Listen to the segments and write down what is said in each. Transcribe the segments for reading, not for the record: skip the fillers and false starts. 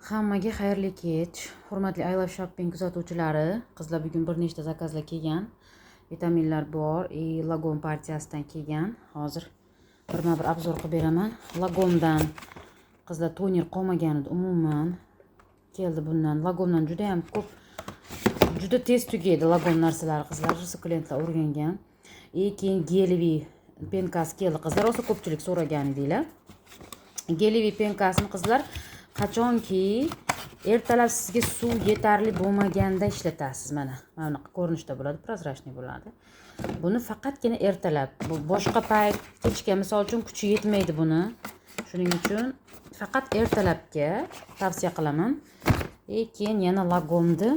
Hammaga xayrli kech. Hurmatli I Love Shopping kuzatuvchilari, qizlar bugun bir nechta zakazlar kelgan. Vitaminlar bor, Lagom partiyasidan kelgan. Hozir birma-bir obzor qilib beraman. Lagomdan qizlar toner qolmagan edi umuman. Keldi bundan. Lagomdan juda ham ko'p, juda tez tugaydi Lagom narsalari qizlar. Klientlar o'rgangan. Keyin Gelivi penkasi keldi qizlar. O'sha ko'pchilik so'ragan edinglar. Gelivi penkasini qizlar qachonki ertalab sizga suv yetarli bo'lmaganda ishlatasiz. Mana bunaqa ko'rinishda bo'ladi, prozrachniy bo'ladi. Buni faqatgina ertalab, bu boshqa payt kechga misol uchun kuchi yetmaydi buni. Shuning uchun faqat ertalabga tavsiya qilaman. Keyin yana Lagomni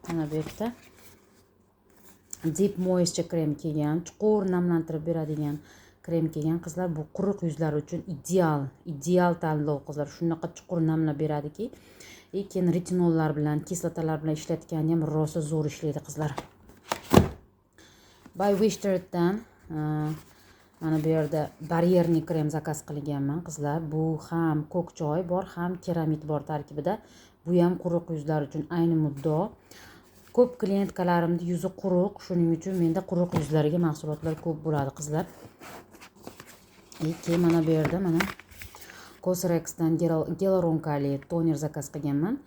mana bu yerda Deep Moisture krem kelgan, chuqur namlantirib beradigan krem kelgan qizlar. Bu quruq yuzlar uchun ideal tanlov qizlar. Shunaqa chuqur namlab beradiki, keyin retinollar bilan, kislotalar bilan ishlatgani ham rosa zo'r ishlaydi qizlar. By Wishterdan mana bu yerda barierni krem zakaz qilganman qizlar. Bu ham ko'k choy bor, ham keramid bor tarkibida. Bu ham quruq yuzlar uchun ayni muddao. Ko'p klientkalarimni yuzi quruq, shuning uchun menda quruq yuzlarga mahsulotlar ko'p bo'ladi qizlar. Keyin mana bu yerda mana Cosrxdan Gelaronkali toner zakaz qilganman.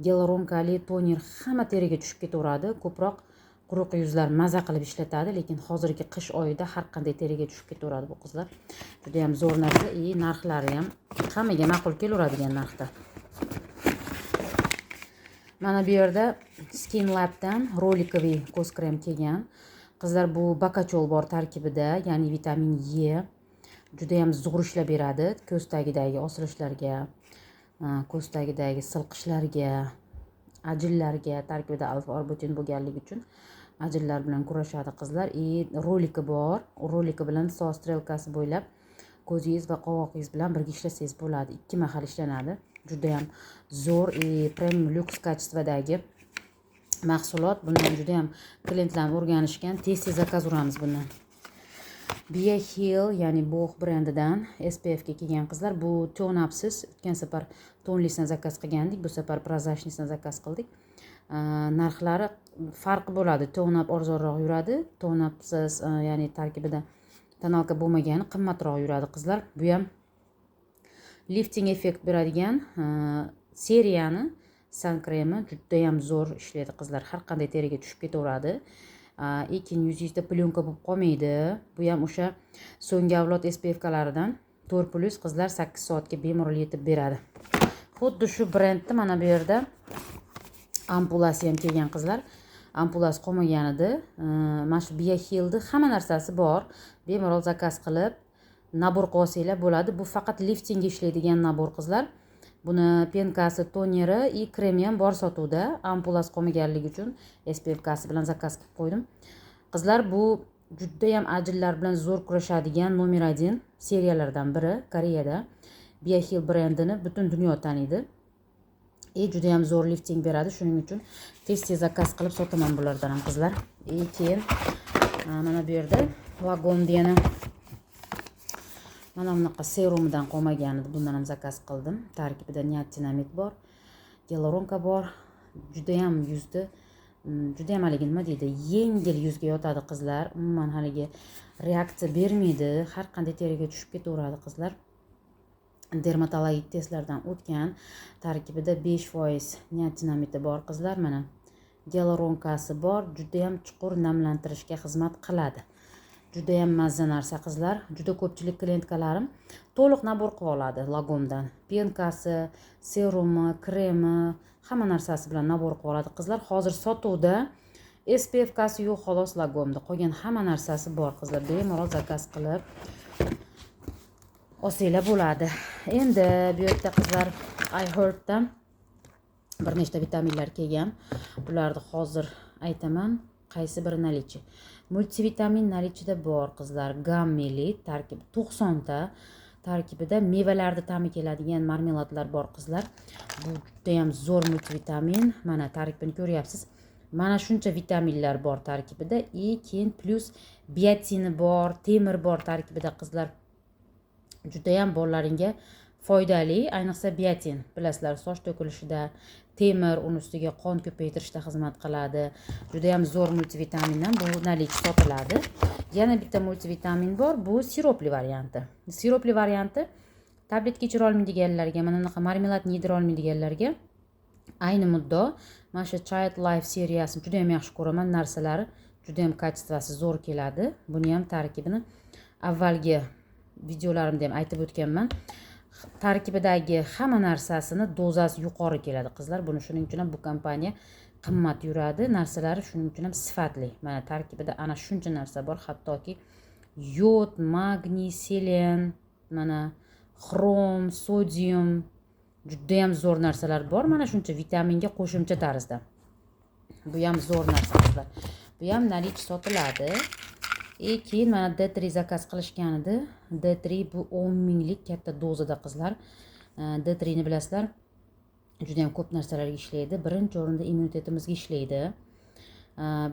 Gelaronkali toner hamma teriga tushib ketaveradi. Ko'proq quruq yuzlar maza qilib ishlatadi, lekin hozirgi qish oyida har qanday teriga tushib ketaveradi bu qizlar. Juda ham zo'r narsa, narxlari ham hammaga ma'qul kelaveradigan narxda. Mana bu yerda Skin Lab'dan rolikoviy ko'z krem kelgan. Qizlar, bu bakachol bor tarkibida, ya'ni vitamin E. Juda ham zo'r ishlab beradi ko'z tagidagi osilishlarga, ko'z tagidagi silqishlarga, ajinlarga. Tarkibida alfa-arbutin bo'lganligi uchun ajinlar bilan kurashadi qizlar. Roliki bor. Roliki bilan soat strelkasi bo'ylab ko'zingiz va qovoqingiz bilan birga ishlasangiz bo'ladi. 2 mahal ishlanadi. Juda ham zo'r, premium lyuks kачестводagi mahsulot. Bundan juda ham klientlar o'rganishgan. Tez zakaz uramiz bundan. BioHeal, ya'ni Bog' brendidan SPF ga kelgan qizlar. Bu tone-upsiz. O'tgan safar tonlisini zakaz qilgandik, bu safar prozrachnisini zakaz qildik. Narxlari farqi bo'ladi. Tone-up arzonroq yuradi, tone-upsiz, ya'ni tarkibida tonalka bo'lmagani qimmatroq yuradi qizlar. Bu ham lifting effekt beradigan seriyani sun kremi juda ham zo'r ishlaydi qizlar. Har qanday teriga tushib ketaveradi. Keyin yuzingizda plyonka bo'lib qolmaydi. Bu ham o'sha so'nggi avlod SPF kalaridan 4+ qizlar 8 soatga bemalol yetib beradi. Xuddi shu brendni mana bu yerda ampulasi ham kelgan qizlar. Ampulasi qolmagan edi. Mana shu BioHeal'ni hamma narsasi bor. Bemalol zakaz qilib nabor qilib olsanglar bo'ladi. Bu faqat liftingga ishlaydigan nabor qizlar. Buni penkasi, toneri, kremi ham bor sotuvda. Ampulasi qolmaganligi uchun SPF kasi bilan zakaz qilib qo'ydim. Qizlar, bu juda ham ajinlar bilan zo'r kurashadigan nomer 1 seriyalardan biri Koreyada. BioHeal brendini butun dunyo taniydi. Juda ham zo'r lifting beradi, shuning uchun tez zakaz qilib sotaman bulardan ham qizlar. Keyin mana bu yerda Lagomni yana mana bunaqa serumidan qolmagan edi. Bundan ham zakaz qildim. Tarkibida niatinamid bor, gyaluronka bor. Juda ham yuzni, juda ham haligi nima deydi, yengil yuzga yotadi qizlar. Umuman haligi reaksiya bermaydi. Har qanday teriga tushib ketaveradi qizlar. Dermatologik testlardan o'tgan. Tarkibida 5% niatinamidi bor qizlar. Mana gyaluronkasi bor. Juda ham chuqur namlantirishga xizmat qiladi. Juda ham mazza narsa qizlar. Juda ko'pchilik klientkalarim to'liq nabor qilib oladi Lagomdan. Penkasi, serumi, kremi, hamma narsasi bilan nabor qilib oladi qizlar. Hozir sotuvda SPF kasi yo'q xolos Lagomda. Qolgan hamma narsasi bor qizlar. Bemalol zakaz qilib olsanglar bo'ladi. Endi bu yerda qizlar iHeartdan bir nechta vitaminlar kelgan. Bularni hozir aytaman. Qaysi biri nalichi? Multivitamin nalichida bor qizlar. Gammeli tarkibi 90 ta. Tarkibida mevalarning ta'mi keladigan marmeladlar bor qizlar. Bu juda ham zo'r multivitamin. Mana tarkibini ko'ryapsiz. Mana shuncha vitaminlar bor tarkibida. Keyin plus biotini bor, temir bor tarkibida qizlar. Juda ham bolalaringga foydali, ayniqsa biotin bilasizlar, soch to'kilishida, temir uni ustiga qon ko'paytirishda xizmat qiladi. Juda ham zo'r multivitamindan bu nalik sotiladi. Yana bitta multivitamin bor, bu siropli varianti. Siropli varianti tabletga ichira olmaydiganlarga, mana bunaqa marmeladni yedira olmaydiganlarga ayni muddo mana shu Child Life seriyasini juda ham yaxshi ko'raman. Narsalari juda ham kачествоsi zo'r keladi. Buni ham tarkibini avvalgi videolarimda ham aytib o'tganman. Tarkibidagi hamma narsasini dozasi yuqori keladi qizlar. Buni shuning uchun ham bu kompaniya qimmat yuradi. Narsalari shuning uchun ham sifatli. Mana tarkibida ana shuncha narsa bor, hattoki yod, magniy, selen, mana xrom, sodium, juda ham zo'r narsalar bor. Mana shuncha vitaminga qo'shimcha tarzda. Bu ham zo'r narsa qizlar. Bu ham nalik sotiladi. Keyin mana D3 zakaz qilishgan edi. D3 bu 10 minglik katta dozada qizlar. D3 ni bilasizlar, juda ham ko'p narsalarga ishlaydi. Birinchi o'rinda immunitetimizga ishlaydi.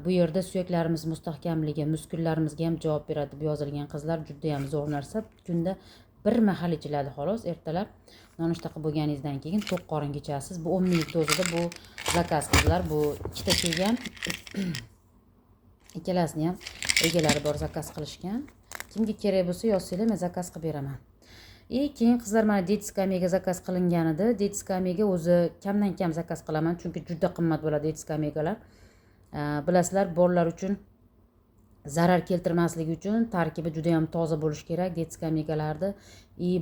Bu yerda suyaklarimiz mustahkamligi, muskullarimizga ham javob beradi deb yozilgan qizlar. Juda ham zo'r narsa. Kunda bir mahal ichiladi xolos. Ertalab nonushta qilib bo'lganingizdan keyin to'q qoringa ichasiz. Bu 10 minglik dozada bu zakaz qizlar. Bu ikkita kelgan. Ikkalasini ham egalari bor zakaz qilishgan. Kimga kerak bo'lsa yozsanglar, men zakaz qilib beraman. Keyin qizlar mana Detskamiyaga zakaz qilingan edi. Detskamiyaga o'zi kamdan kam zakaz qilaman, chunki juda qimmat bo'ladi Detskamiyalar. Bilasizlar, bolalar uchun zarar keltirmasligi uchun tarkibi juda ham toza bo'lishi kerak. Detskamiyalarni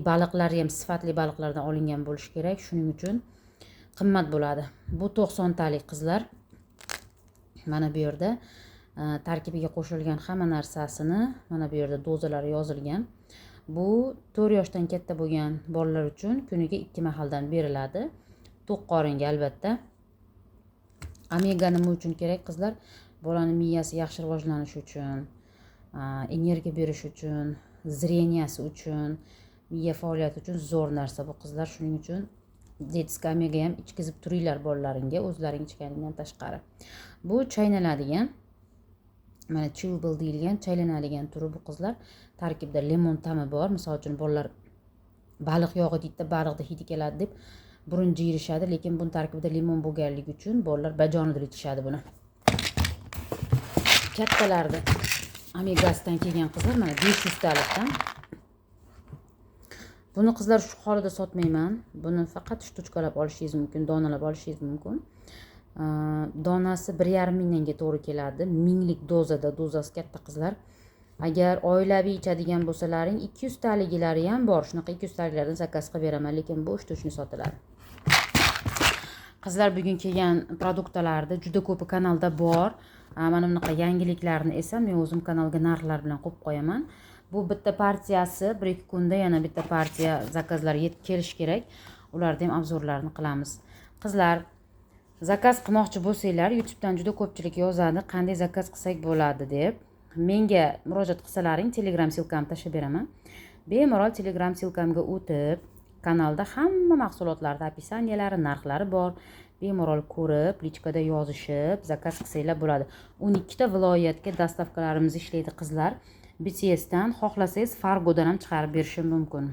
baliqlari ham sifatli baliqlardan olingan bo'lishi kerak. Shuning uchun qimmat bo'ladi. Bu 90 talik qizlar. Mana bu yerda tarkibiga qo'shilgan hamma narsasini mana bu yerda dozalari yozilgan. Bu 4 yoshdan katta bo'lgan bolalar uchun kuniga 2 mahaldan beriladi. To'q qoringa albatta. Omega nima uchun kerak qizlar? Bolaning miyasi yaxshi rivojlanishi uchun, energiya berish uchun, zreniyasi uchun, miya faoliyati uchun zo'r narsa bu qizlar. Shuning uchun Detskamiyaga ham ichkizib turinglar bolalaringga, o'zlaring ichganingdan tashqari. Bu chaynaladigan, mana chewable deyilgan chaylanadigan turi bu qizlar. Tarkibida limon ta'mi bor. Misol uchun bolalar baliq yog'i deydi, baliqda hidi keladi deb burun jiyirishadi, lekin bun tarkibida limon bo'lganligi uchun bolalar bajonidil ichishadi buni. Kattalarda Omegasidan kelgan qizlar mana 500 talikdan. Buni qizlar shu holida sotmayman. Buni faqat shtuchkalab olishingiz mumkin, donalab olishingiz mumkin. Donasi 1,5 mingga to'g'ri keladi. Minglik dozada, dozasi katta qizlar. Agar oilaviy ichadigan bo'lsalaring 200 taliklari ham bor. Shunaqa 200 taliklardan zakaz qilib beraman, lekin bu shtuchni sotiladi. Qizlar bugun kelgan produktlarda juda ko'pi kanalda bor. Mana bunaqa yangiliklarni esa men o'zim kanalga narxlar bilan qo'yib qo'yaman. Bu bitta partiyasi 1-2 kunda yana bitta partiya zakazlar yetib kelish kerak. Ularni ham obzorlarini qilamiz. Qizlar, zakaz qilmoqchi bo'lsanglar, YouTubedan juda ko'pchilik yozadi, qanday zakaz qilsak bo'ladi deb. Menga murojaat qilsalaring, Telegram silkamni tashlab beraman. Bemalol Telegram silkamga o'tib, kanalda hamma mahsulotlarning opisaniyalari, narxlari bor. Bemalol ko'rib, lichkada yozishib, zakaz qilsanglar bo'ladi. 12 ta viloyatga dostavkalarimiz ishlaydi qizlar. BTS dan xohlasangiz Fargodan ham chiqarib berishim mumkin.